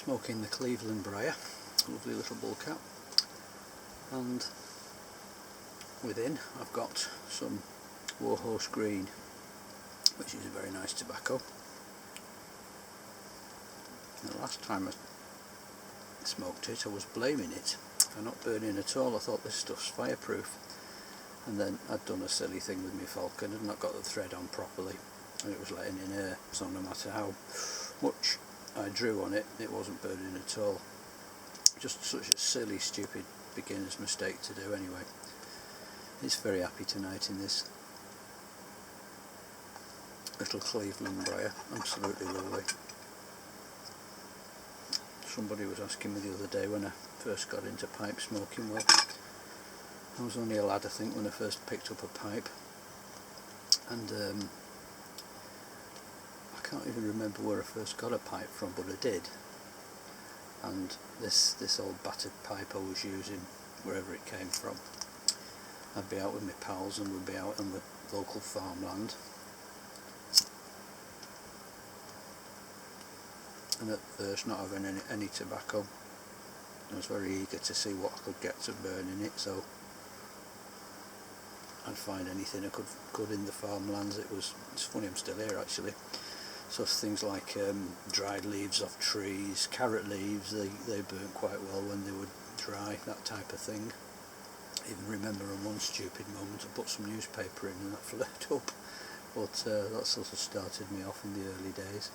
smoking the Cleveland Briar, lovely little bull cap, and within I've got some Warhorse Green, which is a very nice tobacco. And the last time I smoked it I was blaming it for not burning at all. I thought this stuff's fireproof, and then I'd done a silly thing with my falcon and not got the thread on properly, and it was letting in air, so no matter how much I drew on it, it wasn't burning at all. Just such a silly, stupid beginner's mistake to do anyway. It's very happy tonight in this little Cleveland Briar, absolutely lovely. Somebody was asking me the other day when I first got into pipe smoking. Well, I was only a lad, I think, when I first picked up a pipe, and I can't even remember where I first got a pipe from, but I did. And this old battered pipe I was using, wherever it came from, I'd be out with my pals and we'd be out on the local farmland, and at first not having any tobacco, I was very eager to see what I could get to burn in it, so I'd find anything I could in the farmlands. It's funny, I'm still here actually. So things like dried leaves off trees, carrot leaves, they burnt quite well when they were dry, that type of thing. I even remember on one stupid moment I put some newspaper in and that flared up, but that sort of started me off in the early days.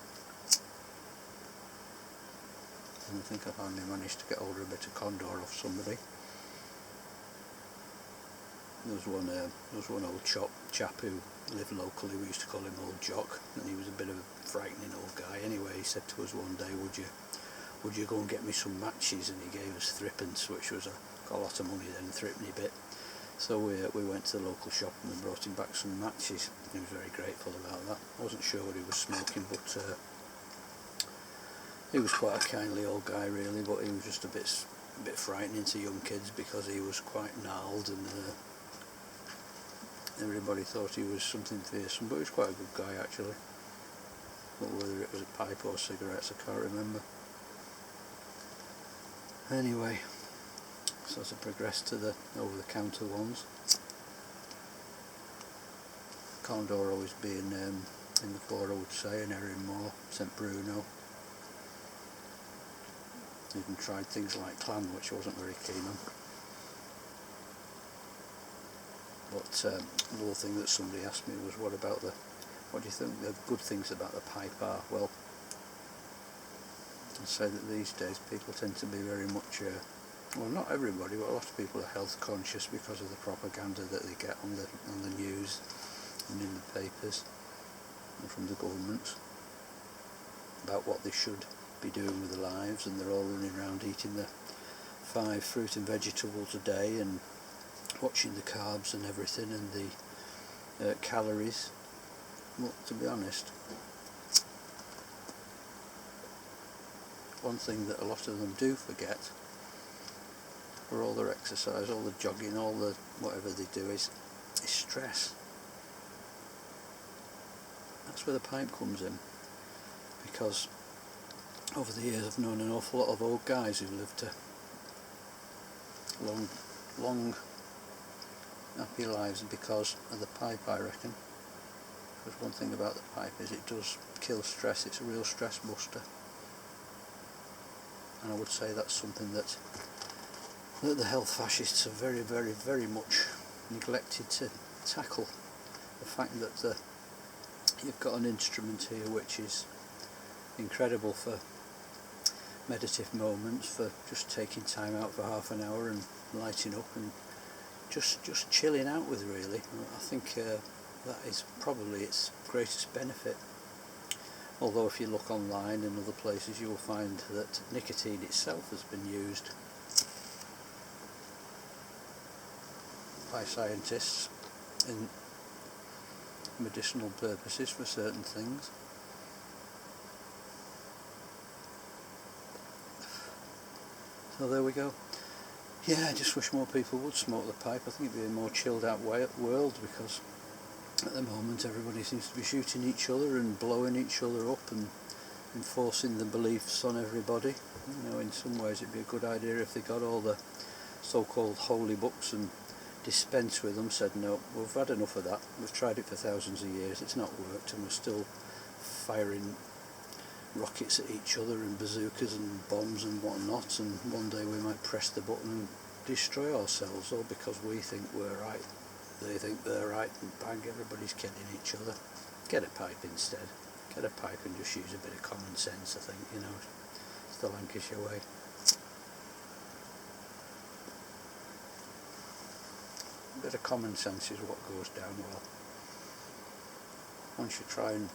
And I think I finally managed to get hold of a bit of condor off somebody. There was one old chap who lived locally. We used to call him Old Jock, and he was a bit of a frightening old guy. Anyway, he said to us one day, would you go and get me some matches? And he gave us threepence, which was a lot of money then, a threepenny bit. So we went to the local shop and we brought him back some matches. He was very grateful about that. I wasn't sure what he was smoking, but he was quite a kindly old guy really, but he was just a bit frightening to young kids because he was quite gnarled, and everybody thought he was something fearsome, but he was quite a good guy actually. But whether it was a pipe or cigarettes, I can't remember. Anyway, sort of progressed to the over-the-counter ones. Condor always being in the fore, I would say, and Erin Moore, St Bruno. Even tried things like Clan, which I wasn't very keen on. But another thing that somebody asked me was, what do you think the good things about the pipe are? Well, I'd say that these days people tend to be very much, well, not everybody, but a lot of people are health conscious because of the propaganda that they get on the news and in the papers and from the governments about what they should be doing with their lives, and they're all running around eating the 5 fruit and vegetables a day and watching the carbs and everything and the calories. Well, to be honest, one thing that a lot of them do forget, for all their exercise, all the jogging, all the whatever they do, is stress. That's where the pipe comes in, because over the years I've known an awful lot of old guys who lived long happy lives because of the pipe, I reckon. Because one thing about the pipe is it does kill stress. It's a real stress buster, and I would say that's something that the health fascists have very, very, very much neglected to tackle. The fact that you've got an instrument here which is incredible for meditative moments, for just taking time out for half an hour and lighting up and just chilling out with, really. I think that is probably its greatest benefit. Although if you look online and other places, you will find that nicotine itself has been used by scientists in medicinal purposes for certain things. So there we go. Yeah, I just wish more people would smoke the pipe. I think it'd be a more chilled out world, because at the moment everybody seems to be shooting each other and blowing each other up and enforcing the beliefs on everybody. You know, in some ways it'd be a good idea if they got all the so-called holy books and dispensed with them, said no, we've had enough of that, we've tried it for thousands of years, it's not worked, and we're still firing rockets at each other and bazookas and bombs and whatnot, and one day we might press the button and destroy ourselves, all because we think we're right, they think they're right, and bang, everybody's killing each other. Get a pipe instead. Get a pipe and just use a bit of common sense, I think, you know. It's the Lancashire way. A bit of common sense is what goes down well. Once you try and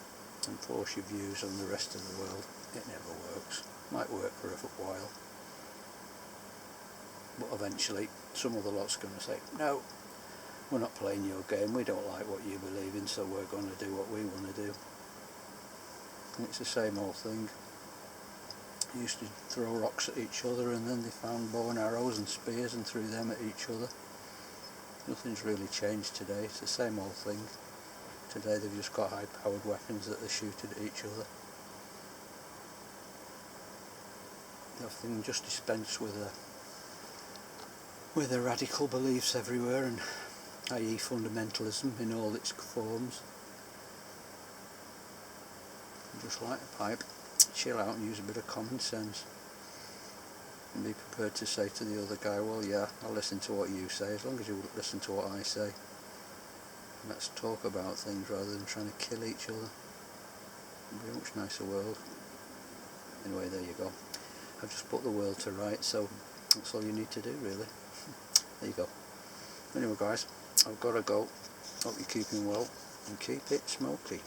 enforce your views on the rest of the world, it never works. Might work for a while, but eventually some other lot's going to say, no, we're not playing your game, we don't like what you believe in, so we're going to do what we want to do. And it's the same old thing. They used to throw rocks at each other, and then they found bow and arrows and spears and threw them at each other. Nothing's really changed today, it's the same old thing. Today they've just got high-powered weapons that they're shooting at each other. Nothing, just dispense with the radical beliefs everywhere, and i.e. fundamentalism in all its forms. Just light a pipe, chill out and use a bit of common sense. And be prepared to say to the other guy, well yeah, I'll listen to what you say as long as you listen to what I say. And let's talk about things rather than trying to kill each other. It'll be a much nicer world. Anyway, there you go. I've just put the world to right, so that's all you need to do really. There you go. Anyway guys, I've got to go. Hope you're keeping well and keep it smoky.